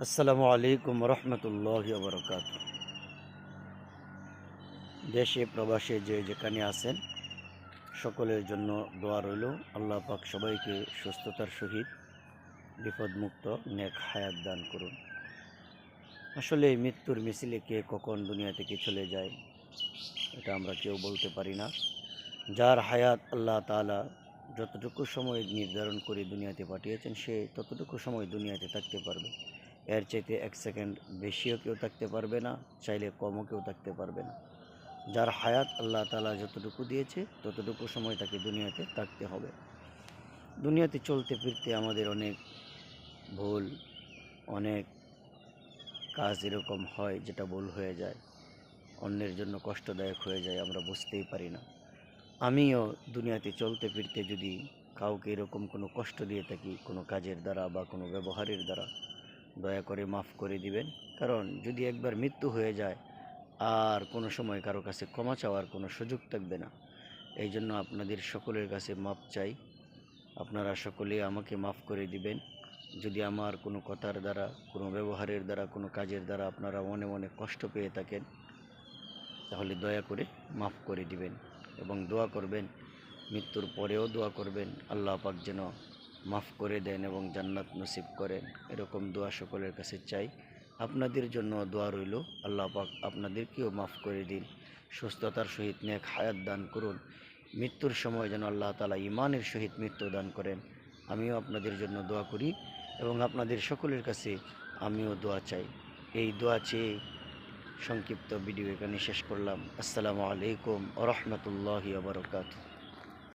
আসসালামু আলাইকুম রহমতুল্লাহি ওয়া বারাকাতুহু। দেশে প্রবাসে যে যেখানে আছেন সকলের জন্য দোয়া রইল। আল্লাহ পাক সবাইকে সুস্থতার সহিত বিপদমুক্ত নেক হায়াত দান করুন। আসলে মৃত্যুর মিছিলে কে কখন দুনিয়া থেকে চলে যায় এটা আমরা কেউ বলতে পারি না। যার হায়াত আল্লাহ তাআলা যতটুকু সময় নির্ধারণ করে দুনিয়াতে পাঠিয়েছেন সে ততটুকু সময় দুনিয়াতে থাকতে পারবে। এর চাইতে 1 সেকেন্ড বেশিও কেউ থাকতে পারবে না, চাইলে কমও কেউ থাকতে পারবে না। যার হায়াত আল্লাহ তাআলা যতটুকু দিয়েছে ততটুকু সময় তাকে দুনিয়াতে থাকতে হবে। দুনিয়াতে চলতে ফিরতে আমাদের অনেক ভুল, অনেক কাজ এরকম হয় যেটা ভুল হয়ে যায়, অন্যের জন্য কষ্টদায়ক হয়ে যায়, আমরা বুঝতেই পারি না। আমিও দুনিয়াতে চলতে ফিরতে যদি কাউকে এরকম কোনো কষ্ট দিয়ে থাকি কোনো কাজের দ্বারা বা কোনো ব্যবহারের দ্বারা, দয়া করে মাফ করে দিবেন। কারণ যদি একবার মৃত্যু হয়ে যায় আর কোনো সময় কারো কাছে ক্ষমা চাওয়ার কোনো সুযোগ থাকবে না। এই জন্য আপনাদের সকলের কাছে মাপ চাই। আপনারা সকলে আমাকে মাফ করে দিবেন। যদি আমার কোনো কথার দ্বারা, কোনো ব্যবহারের দ্বারা, কোনো কাজের দ্বারা আপনারা মনে মনে কষ্ট পেয়ে থাকেন, তাহলে দয়া করে মাফ করে দিবেন এবং দোয়া করবেন। মৃত্যুর পরেও দোয়া করবেন আল্লাহ পাক যেন মাফ করে দেন এবং জান্নাত নসিব করেন। এরকম দোয়া সকলের কাছে চাই। আপনাদের জন্য দোয়া রইল, আল্লাহ পাক আপনাদেরকেও মাফ করে দিন, সুস্থতার সহিত নেক হায়াত দান করুন। মৃত্যুর সময় যেন আল্লাহ তাআলা ঈমানের সহিত মৃত্যু দান করেন। আমিও আপনাদের জন্য দোয়া করি এবং আপনাদের সকলের কাছে আমিও দোয়া চাই। এই দোয়া চেয়ে সংক্ষিপ্ত ভিডিও এখানে শেষ করলাম। আসসালামু আলাইকুম ওয়া রাহমাতুল্লাহি ওয়া বারাকাতুহু।